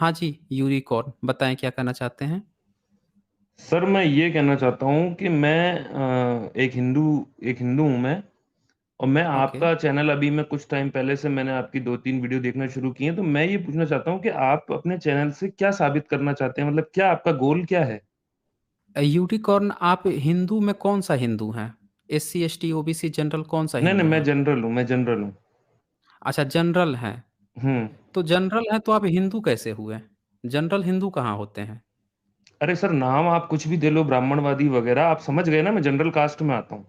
हाँ जी, यूनिकॉर्न बताएँ क्या कहना चाहते हैं? सर मैं ये कहना चाहता हूँ कि मैं एक हिंदू हूँ मैं और मैं ओके। आपका चैनल अभी मैं कुछ टाइम पहले से मैंने आपकी 2-3 वीडियो देखना शुरू की हैं, तो मैं ये पूछना चाहता हूँ कि आप अपने चैनल से क्या साबित करना चाहते हैं? मतलब क्या आपका गोल क्या है? यूनिकॉर्न आप हिंदू में कौन-सा हिंदू हैं? एससी, एसटी, ओबीसी जनरल कौन-सा नहीं, नहीं हिंदू मैं हैं? जनरल हूँ मैं जनरल हूँ। अच्छा जनरल हैं। हुँ। तो जनरल हैं तो आप हिंदू कैसे हुए? जनरल हिंदू कहाँ होते हैं? अरे सर नाम आप कुछ भी दे लो ब्राह्मणवादी वगैरह, आप समझ गए ना मैं जनरल कास्ट में आता हूँ।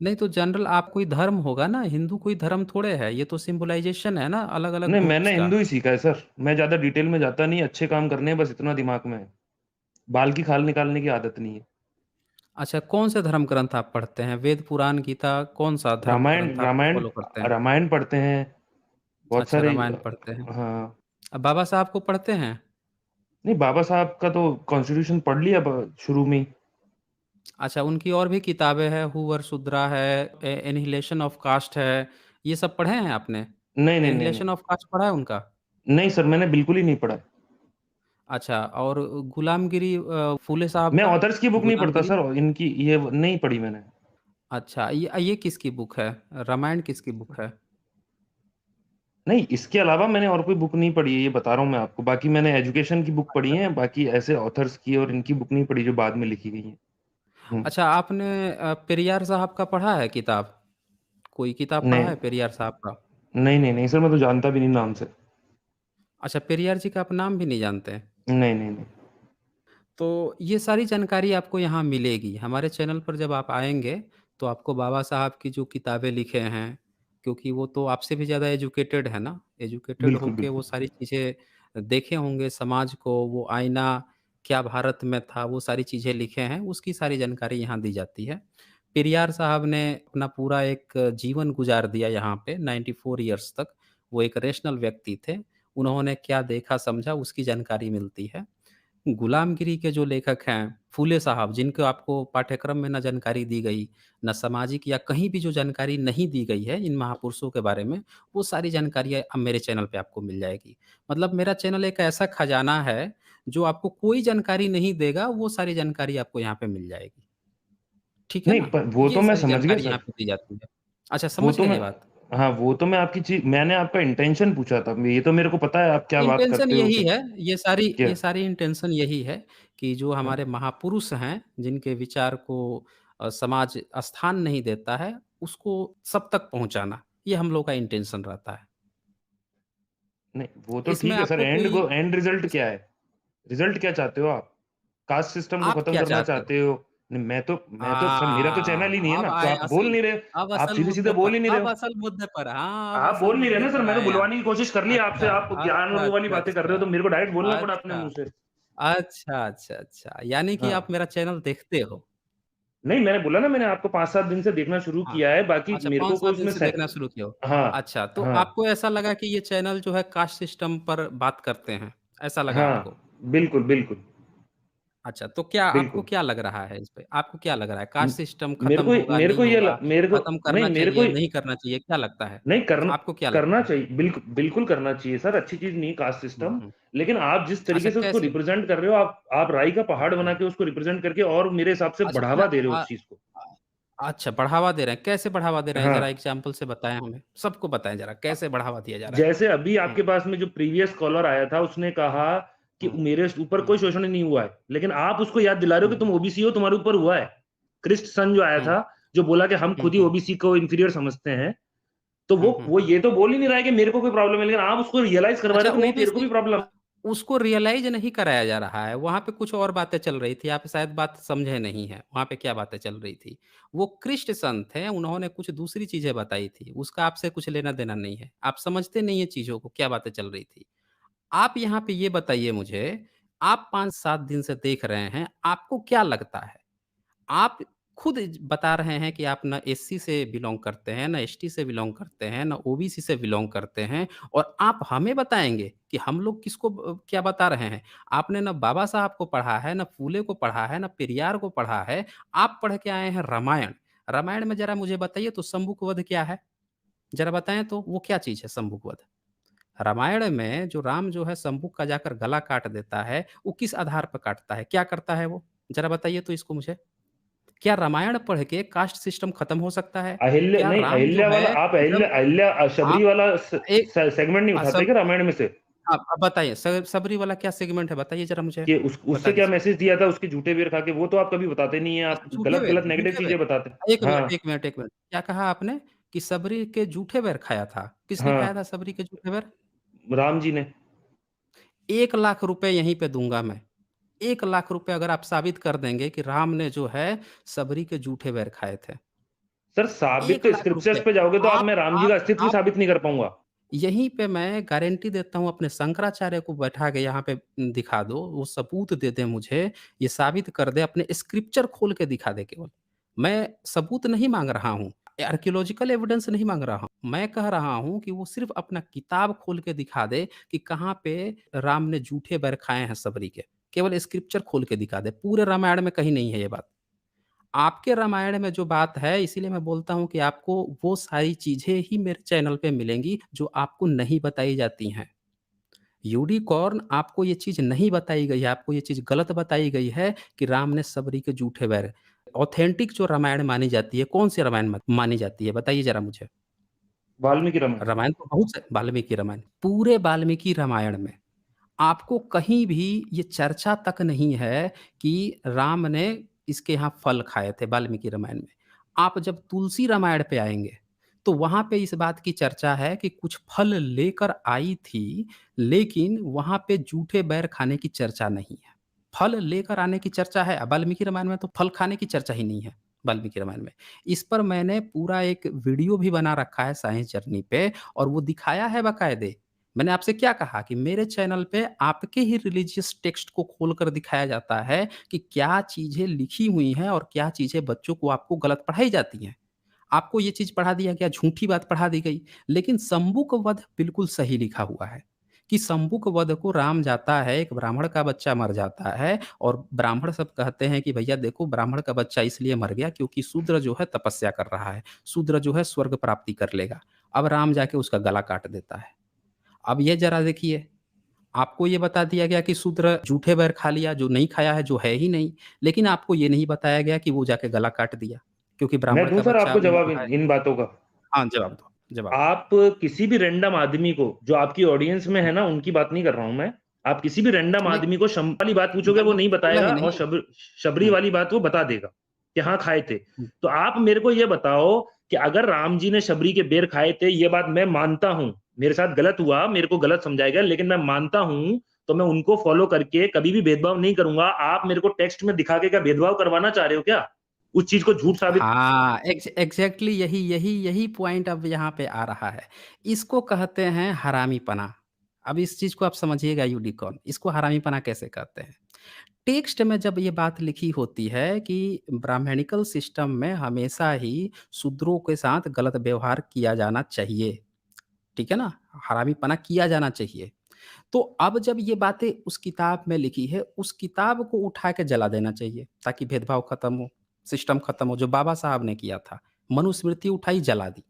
नहीं तो जनरल आप कोई धर्म होगा ना, हिंदू कोई धर्म थोड़े है, ये तो सिम्बोलाइज़ेशन है ना अलग-अलग नहीं, ग्रुप्स मैंने का। हिंदू ही सीखा है सर। मैं ज़्यादा डिटेल में जाता नहीं, अच्छे काम करने हैं बस इतना दिमाग में है। बाल की खाल निकालने की आदत नहीं है। अच्छा कौन से धर्म ग्रंथ आप पढ़ते हैं? वेद, पुराण, गीता कौन-सा धर्म रामायण ग्रंथ आप रामायण फ़ॉलो करते हैं? रामायण पढ़ते हैं, बहुत अच्छा सारे रामायण पढ़ते हैं। हाँ। बाबा साहब को पढ़ते हैं? नहीं बाबा साहब का तो कॉन्स्टिट्यूशन पढ़ लिया ब शुरू में ही। अच्छा, उनकी और भी किताबें हैं, हू वर शुद्रा है, एनिहिलेशन ऑफ कास्ट है, ये सब पढ़े हैं आपने? नहीं, नहीं, नहीं, नहीं। एनिहिलेशन ऑफ कास्ट पढ़ा है उनका? नहीं सर मैंने बिल्कुल ही नहीं पढ़ा है। अच्छा और गुलामगिरी फुले साहब मैं का? ऑथर्स की बुक नहीं पढ़ता गुलामगिरी? सर इनकी ये नहीं पढ़ी मैंने। अच्छा, ये किसकी बुक है? रामायण किसकी बुक है? नहीं, इसके अलावा मैंने और कोई बुक नहीं पढ़ी है, ये बता रहा हूँ मैं आपको। बाकी मैंने एजुकेशन की बुक पढ़ी अच्छा। है, बाकी ऐसे ऑथर्स की और इनकी बुक नहीं पढ़ी जो बाद में लिखी गई हैं। हुँ। अच्छा आपने पेरियार साहब का पढ़ा है किताब? कोई किताब पढ़ा नहीं। है पेरियार साहब का? नहीं, नहीं, नहीं सर मैं तो जानता भी नहीं नाम से। अच्छा पेरियार जी का आप नाम भी नहीं जानते हैं? नहीं, नहीं, नहीं। तो ये सारी जानकारी आपको यहाँ मिलेगी। हमारे चैनल पर जब आप आएँगे, तो आपको बाबा साहब की जो किताबें लिखे हैं, क्योंकि वो तो आपसे भी ज़्यादा एजुकेटेड है ना, एजुकेटेड बिल्कुल, होके वो बिल्कुल। सारी चीज़ें देखे होंगे समाज को, वो आईना क्या भारत में था, वो सारी चीज़ें लिखे हैं, उसकी सारी जानकारी यहाँ दी जाती है। पेरियार साहब ने अपना पूरा एक जीवन गुज़ार दिया यहाँ पे 94 इयर्स तक। वो एक रैशनल व्यक्ति थे। उन्होंने क्या देखा, समझा, उसकी जानकारी मिलती है। गुलामगिरी के जो लेखक हैं, फूले साहब जिनको आपको पाठ्यक्रम में ना जानकारी दी गई, ना सामाजिक या कहीं भी जो जानकारी नहीं दी गई है इन महापुरुषों के बारे में, वो सारी जानकारियाँ अब मेरे चैनल पे आपको मिल जाएगी। मतलब मेरा चैनल एक ऐसा खजाना है, जो आपको कोई जानकारी नहीं देगा, वो सारी जानकारी आपको यहाँ पे मिल जाएगी। ठीक है नहीं, ना? प वो तो ये मैं सारी समझ गया जानकारी यहाँ सर। पे दी जाती है। अच्छा वो समझ तो गए मैं ये बात? हाँ, वो तो मैं आपकी मैंने आपका इंटेंशन पूछा था। ये तो मेरे को पता है आप क्या बात इंटेंशन करते हो यही कि है, क्या ये सारी इंटेंशन यही है कि जो हाँ, हमारे महापुरुष हैं, जिनके विचार को समाज स्थान नहीं देता है, उसको सब तक पहुँचाना, ये हम लोग का इंटेंशन रहता है। नहीं, वो तो इसमें ठीक है सर आपको कोई एंड रिज़ल्ट इस क्या है? रिज़ल्ट क्या चाहते हो आप? कास्ट सिस्टम को आप खत्म क्या करना चाहते हो? चाहते हो? नहीं मैं तो सर मेरा तो चैनल ही नहीं है अब ना, तो आए आप बोल नहीं रहे अब आप असल सीधे-सीधे मुद्दे बोल पर ही नहीं रहे अब हो। असल मुद्दे पर अब आप असल बोल नहीं रहे मुद्दे ना सर, पर मैं तो आए आप। बुलवाने की कोशिश कर ली आपसे, अच्छा, आप ज्ञान और अच्छा, वो वाली अच्छा, बातें कर रहे हो, अच्छा। तो मेरे को डायरेक्ट बोलना पड़ा अपने अच्छा। मुँह से। अच्छा, अच्छा, अच्छा। यानी कि हाँ। आप मेरा चैनल देखते हो? नहीं, मैंने बोला ना मैंने आपको 5-7 दिन से देखना शुरू हाँ। किया है, बाकी अच्छा मेरे को कोई 5-7 दिन उसमें से देखना शुरू किए हो। हाँ, अच्छा, तो हाँ, आपको ऐसा लगा कि ये चैनल जो है कास्ट सिस्टम पर बात करते हैं, ऐसा लगा आपको? हाँ। बिल्कुल, बिल्कुल, अच्छा, तो क्या आपको बिल्कुल। क्या लग रहा है इस पे? आपको क्या लग रहा है? उम, कास्ट सिस्टम खत्म होगा, मेरे नहीं को ये होगा? मेरे को खत्म नहीं करना मेरे को चाहिए, नहीं करना चाहिए, क्या लगता है? नहीं आपको क्या करना लगता है? चाहिए, बिल्कुल करना चाहिए सर, अच्छी चीज़ नहीं है कास्ट हुँ, सिस्टम। हुँ। लेकिन आप जिस अच्छा तरीके से उसको कैसे? रिप्रेज़ेंट कर रहे हो, आप राई का पहाड़ अच्छा। बना के उसको रिप्रेज़ेंट करके और मेरे हिसाब से अच्छा क्या बढ़ावा दे रहे हो अ उस चीज़ को। अच्छा बढ़ावा दे रहे हैं, कैसे बढ़ावा दे रहे हैं? हाँ, ज़रा एग्ज़ाम्पल से बताएँ हमें। सबको बताएँ ज़रा, अ, कैसे बढ़ावा दिया जा रहा है? जैसे अभी हुँ, आपके पास में जो प्रीवियस कॉलर आया था, उसने कहा कि हुँ, मेरे ऊपर हुँ, कोई शोषण नहीं हुआ है, लेकिन आप उसको याद दिला रहे हो कि हुँ, तुम ओबीसी हो, तुम्हारे ऊपर हुआ है। क्रिस्ट सन जो आया हुँ, था, जो बोला कि हम हुँ, खुद ही हुँ, ओबीसी को इंफीरियर समझते हैं, तो हुँ, हुँ, वो हुँ। ये तो बोल ही नहीं रहा है कि मेरे को कोई प्रॉब्लम है, लेकिन आप उसको रियलाइज़ करवा अच्छा रहे हो कि नहीं तेरे को ओबीसी भी प्रॉब्लम उसको रियलाइज़ नहीं कराया जा रहा है, वहाँ पे कुछ और बातें चल रही थी, आप शायद बात समझे नहीं हैं, वहाँ पे क्या बातें चल रही थी। वो कृष्ण संत हैं, उन्होंने कुछ दूसरी चीज़ें बताई थी, उसका आपसे कुछ लेना-देना नहीं है। आप समझते नहीं हैं चीज़ों को, क्या बातें चल रही थी। आप यहाँ पे ये बताइए मुझे, आप 5-7 दिन से देख रहे हैं, आपको क्या लगता है? आप खुद बता रहे हैं कि आप ना एससी से बिलॉन्ग करते हैं, ना एसटी से बिलॉन्ग करते हैं, ना ओबीसी से बिलॉन्ग करते हैं और आप हमें बताएँगे कि हम लोग किसको क्या बता रहे हैं। आपने ना बाबा साहब को पढ़ा है, ना फूले को पढ़ा है, ना पेरियार को पढ़ा है, आप पढ़ के आए हैं रामायण। रामायण में ज़रा मुझे बताइए तो शंभुक वध क्या है? ज़रा बताएँ तो वो क्या चीज़ है शंभुक वध? रामायण में जो राम जो है शंभू का जाकर गला काट देता है, वो किस आधार पर काटता है? क्या करता है वो? ज़रा बताइए तो इसको मुझे। क्या रामायण पढ़ के कास्ट सिस्टम खत्म हो सकता है? अहिल्या क्या नहीं, राम जो अहिल्या वाला है आप जब शबरी आप वाला एक सेगमेंट नहीं उठाते सब क्या रामायण में से? आप बताइए सबरी वाला क्या सेगमेंट है बताइए ज़रा मुझे? कि उससे बता क्या दीजिए। मैसेज दिया था उसके झूठे बेर खा के, वो तो आप कभी बताते नहीं हैं, आप अच्छा गलत-गलत नेगेटिव झूठे बेर। चीज़ें बताते हैं। 1 मिनट, हाँ, 1 मिनट, 1 मिनट। क्या कहा आपने कि सबरी के जूठे बेर खाया था? किसने हाँ, खाया था सबरी के जूठे बेर? राम जी ने। 1 लाख रुपए यहीं पे दूँगा मैं। 1 लाख रुपए अगर आप साबित कर देंगे कि राम ने जो है सबरी के जूठे बेर खाए थे। सर साबित 1 तो लाख स्क्रिप्चर्स रुपए। पे जाओगे तो आप आप मैं राम जी आप का अस्तित्व भी आप साबित नहीं कर पाऊँगा। यहीं पे मैं गारंटी देता हूँ अपने शंकराचार्य को बैठा के यहाँ पे दिखा दो, वो सबूत दे दे मुझे, ये साबित कर दे, अपने स्क्रिप्चर खोल के दिखा दे केवल। मैं सबूत नहीं माँग रहा हूँ, आर्कियोलॉजिकल एविडेंस नहीं माँग रहा हूँ। मैं कह रहा हूँ कि वो सिर्फ़ अपना किताब खोल के दिखा दे कि कहाँ पे राम ने जूठे बैर खाए हैं सबरी के। केवल स्क्रिप्चर खोल के दिखा दे, पूरे रामायण में कहीं नहीं है ये बात। आपके रामायण में जो बात है इसीलिए मैं बोलता हूँ कि आपको वो सारी चीज़ें ही मेरे चैनल पे मिलेंगी जो आपको नहीं बताई जाती हैं। यूनिकॉर्न आपको ये चीज़ नहीं बताई गई है, आपको ये चीज़ गलत बताई गई है कि राम ने सबरी के जूठे बैर ऑथेंटिक जो रामायण मानी जाती है, कौन-सी रामायण मानी जाती है? बताइए ज़रा मुझे। वाल्मीकि रामायण। रामायण तो बहुत से वाल्मीकि रामायण। पूरे वाल्मीकि रामायण में आपको कहीं भी ये चर्चा तक नहीं है कि राम ने इसके यहाँ फल खाए थे वाल्मीकि रामायण में। आप जब तुलसी रामायण पे आएँगे, तो वहाँ पे इस बात की चर्चा है कि कुछ फल लेकर आई थी, लेकिन वहाँ पे जूठे बैर खाने की चर्चा नहीं है। फल लेकर आने की चर्चा है, वाल्मीकि रामायण में तो फल खाने की चर्चा ही नहीं है, वाल्मीकि रामायण में। इस पर मैंने पूरा एक वीडियो भी बना रखा है साइंस जर्नी पे और वो दिखाया है बाकायदे। मैंने आपसे क्या कहा कि मेरे चैनल पे आपके ही रिलीजियस टेक्स्ट को खोलकर दिखाया जाता है कि क्या चीज़ें लिखी हुई हैं और क्या चीज़ें बच्चों को आपको गलत पढ़ाई जाती हैं। आपको ये चीज़ पढ़ा दिया गया, झूठी बात पढ़ा दी गई। लेकिन शंभुक वध बिल्कुल सही लिखा हुआ है कि शंभुक वध को राम जाता है, एक ब्राह्मण का बच्चा मर जाता है और ब्राह्मण सब कहते हैं कि भैया देखो ब्राह्मण का बच्चा इसलिए मर गया क्योंकि शूद्र जो है तपस्या कर रहा है, शूद्र जो है स्वर्ग प्राप्ति कर लेगा। अब राम जाके उसका गला काट देता है। अब ये ज़रा देखिए, आपको ये बता दिया गया कि शूद्र जूठे बैर खा लिया, जो नहीं खाया है, जो है ही नहीं। लेकिन आपको ये नहीं बताया गया कि वो जाके गला काट दिया, क्योंकि मैं ब्राह्मण दूँ का सर बच्चा आपको जवाब जो इन है। इन बातों का? हाँ, जवाब दो, जवाब दो। आप किसी भी रैंडम आदमी को, जो आपकी ऑडियंस में हुँ, है ना, उनकी बात नहीं कर रहा हूँ मैं। आप किसी भी रैंडम नहीं, आदमी को शंभ वाली बात पूछोगे, वो मैंने नहीं तो बोला बताएगा ही और नहीं। शबरी हुँ, वाली बात वो बता देगा, कि हाँ, खाए थे। हुँ। तो आप मेरे को ये बताओ कि अगर राम जी ने शबरी के बेर खाए थे, ये बात मैं मानता हूँ। मेरे साथ गलत हुआ, मेरे को गलत समझाया गया, लेकिन मैं मानता हूँ, तो मैं उनको फ़ॉलो करके कभी भी भेदभाव नहीं करूँगा। आप मेरे को टेक्स्ट में दिखा के क्या भेदभाव करवाना चाह रहे हो क्या? उस चीज़ को झूठ साबित। हाँ, एग्ज़ैक्टली यही पॉइंट अब यहाँ पे आ रहा है। इसको कहते हैं हरामीपना। अब इस चीज़ को आप समझिएगा यूनिकॉर्न, इसको हरामीपना कैसे कहते हैं? टेक्स्ट में जब ये बात लिखी होती है कि ब्राह्मणिकल सिस्टम में हमेशा ही शूद्रों के साथ गलत व्यवहार किया जाना चाहिए, ठीक है ना? हरामीपना किया जाना चाहिए। तो अब जब ये बातें उस किताब में लिखी है, उस किताब को उठा के जला देना चाहिए, ताकि भेदभाव खत्म हो, सिस्टम खत्म हो, जो बाबा साहब ने किया था। मनुस्मृति उठाई, जला दी।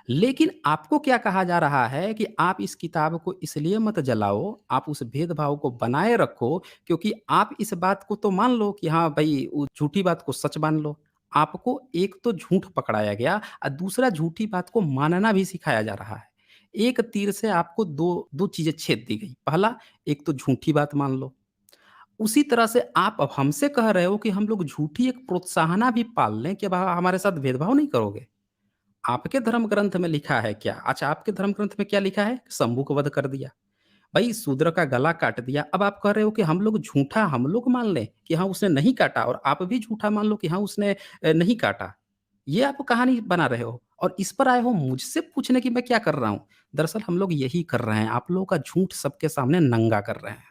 लेकिन आपको क्या कहा जा रहा है कि आप इस किताब को इसलिए मत जलाओ, आप उस भेदभाव को बनाए रखो, क्योंकि आप इस बात को तो मान लो कि हाँ भई, वो झूठी बात को सच मान लो। आपको एक तो झूठ पकड़ाया गया और दूसरा झूठी बात को मानना भी सिखाया जा रहा है। एक तीर से आपको 2 चीज़ें छेद दी गई। पहला, एक तो झूठी बात मान लो। उसी तरह से आप अब हमसे कह रहे हो कि हम लोग झूठी एक प्रोत्साहना भी पाल लें कि अब हमारे साथ भेदभाव नहीं करोगे। आपके धर्म ग्रंथ में लिखा है क्या? अच्छा, आपके धर्म ग्रंथ में क्या लिखा है? शंभू को वध कर दिया। भई शूद्र का गला काट दिया। अब आप कह रहे हो कि हम लोग मान लें कि हाँ, उसने नहीं काटा और आप भी झूठा मान लो कि हाँ, उसने नहीं काटा। ये आप कहानी बना रहे हो और इस पर आए हो मुझसे पूछने कि मैं क्या कर रहा हूँ? दरअसल हम लोग यही कर रहे हैं, आप लोगों का झूठ सबके सामने नंगा कर रहे हैं।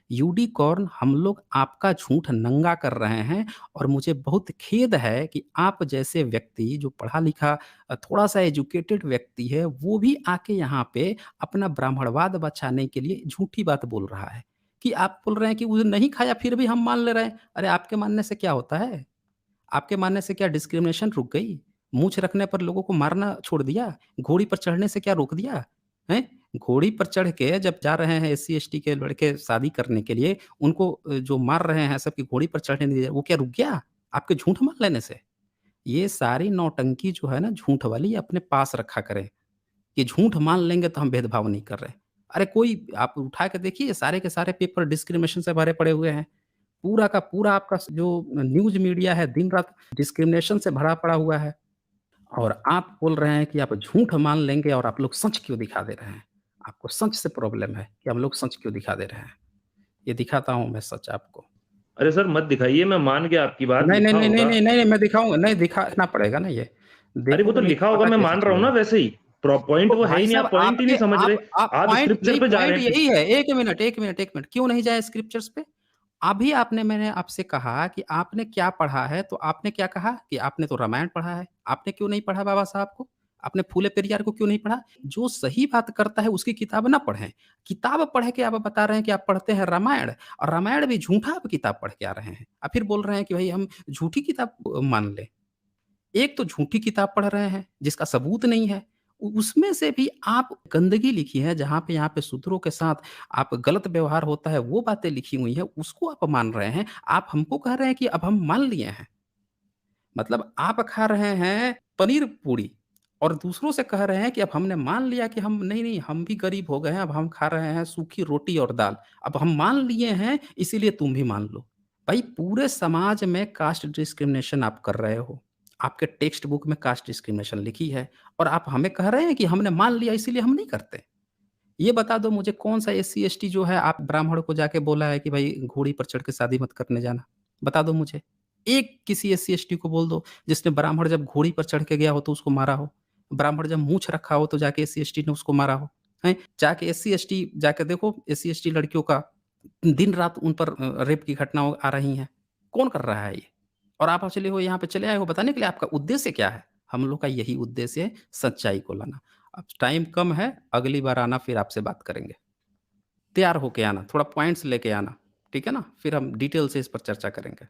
यूनिकॉर्न हम लोग आपका झूठ नंगा कर रहे हैं और मुझे बहुत खेद है कि आप जैसे व्यक्ति जो पढ़ा-लिखा थोड़ा-सा एजुकेटेड व्यक्ति है, वो भी आके यहाँ पे अपना ब्राह्मणवाद बचाने के लिए झूठी बात बोल रहा है। कि आप बोल रहे हैं कि वो नहीं खाया फिर भी हम मान ले रहे हैं। अरे! आपके मानने से क्या होता है? आपके मानने से क्या डिस्क्रिमिनेशन रुक गई? मूंछ रखने पर लोगों को मारना छोड़ दिया? घोड़ी पर चढ़ने से क्या रोक दिया? हैं? घोड़ी पर चढ़ के जब जा रहे हैं एससी-एसटी के लड़के शादी करने के लिए, उनको जो मार रहे हैं सब कि घोड़ी पर चढ़ने नहीं दे रहे, वो क्या रुक गया? आपके झूठ मान लेने से? ये सारी नौटंकी जो है ना झूठ वाली ये अपने पास रखा करें, कि झूठ मान लेंगे तो हम भेदभाव नहीं कर रहे। अरे कोई आप उठा के देखिए ये सारे के सारे पेपर डिस्क्रिमिनेशन से भरे पड़े हुए हैं। पूरा का पूरा आपका जो न्यूज़ मीडिया है दिन-रात डिस्क्रिमिनेशन से भरा पड़ा हुआ है। और आप बोल रहे हैं कि आप झूठ मान लेंगे और आप लोग सच क्यों दिखा दे रहे हैं? आपको सच से प्रॉब्लम है कि हम लोग सच क्यों दिखा दे रहे हैं? ये दिखाता हूँ मैं सच आपको। अरे सर मत दिखाइए, मैं मान गया आपकी बात, नहीं, नहीं, लिखा नहीं, नहीं, होगा। नहीं, नहीं, नहीं, मैं दिखाऊँगा नहीं दिखाना पड़ेगा ना ये। अरे वो तो देखोगे नहीं लिखा तो होगा, पता मैं कैसे मान रहा हूँ ना चलेगा? वैसे ही। पॉइंट तो वो है भाई ही नहीं, साहब आप पॉइंट ही आपके नहीं समझ रहे। आप आप पॉइंट स्क्रिप्चर नहीं पे जा रहे पॉइंट हैं। यही है। 1 मिनट, 1 मिनट, 1 मिनट क्यों नहीं जाए स्क्रिप्चर्स पे? अभी आपने मैंने आपसे कहा कि आपने क्या पढ़ा है, तो आपने क्या कहा कि आपने तो रामायण पढ़ा है। आपने क्यों नहीं पढ़ा बाबा साहब को? आपने फूले पेरियार को क्यों नहीं पढ़ा? जो सही बात करता है उसकी किताब ना पढ़ें। किताब पढ़ के आप बता रहे हैं कि आप पढ़ते हैं रामायण और रामायण भी झूठा आप किताब पढ़ के आ रहे हैं। और फिर बोल रहे हैं कि भई हम झूठी किताब मान लें। एक तो झूठी किताब पढ़ रहे हैं, जिसका सबूत नहीं है। उ उसमें से भी आप गंदगी लिखी है, जहाँ पे यहाँ पे शूद्रों के साथ आप गलत व्यवहार होता है, वो बातें लिखी हुई हैं, उसको आप मान रहे हैं। आप हमको कह रहे हैं कि अब हम मान लिए हैं। मतलब आप खा रहे हैं पनीर पूड़ी और दूसरों से कह रहे हैं कि अब हमने मान लिया कि हम नहीं, नहीं, हम भी गरीब हो गए हैं, अब हम खा रहे हैं सूखी रोटी और दाल। अब हम मान लिए हैं, इसीलिए तुम भी मान लो। भाई पूरे समाज में कास्ट डिस्क्रिमिनेशन आप कर रहे हो। आपके टेक्स्ट बुक में कास्ट डिस्क्रिमिनेशन लिखी है और आप हमें कह रहे हैं कि हमने मान लिया इसीलिए हम नहीं करते। ये बता दो मुझे कौन-सा एससी-एसटी जो है आप ब्राह्मण को जाके बोला है कि भाई घोड़ी पर चढ़ के शादी मत करने जाना? बता दो मुझे। एक किसी एससी-एसटी को बोल दो जिसने ब्राह्मण जब घोड़ी पर चढ़ के गया हो तो उसको मारा हो। ब्राह्मण जब मूंछ रखा हो तो जाके एससी-एसटी ने उसको मारा हो। हैं? जाके एससी-एसटी जाके देखो एससी-एसटी लड़कियों का दिन-रात उन पर रेप की घटनाएँ आ रही हैं। कौन कर रहा है ये? और आप चले हो यहाँ पे चले आए हो बताने के लिए आपका उद्देश्य क्या है? हम लोग का यही उद्देश्य है सच्चाई को लाना। अब टाइम कम है, अगली बार आना फिर आपसे बात करेंगे। तैयार होके आना, थोड़ा पॉइंट्स लेके आना, ठीक है ना? फिर हम डिटेल से इस पर चर्चा करेंगे।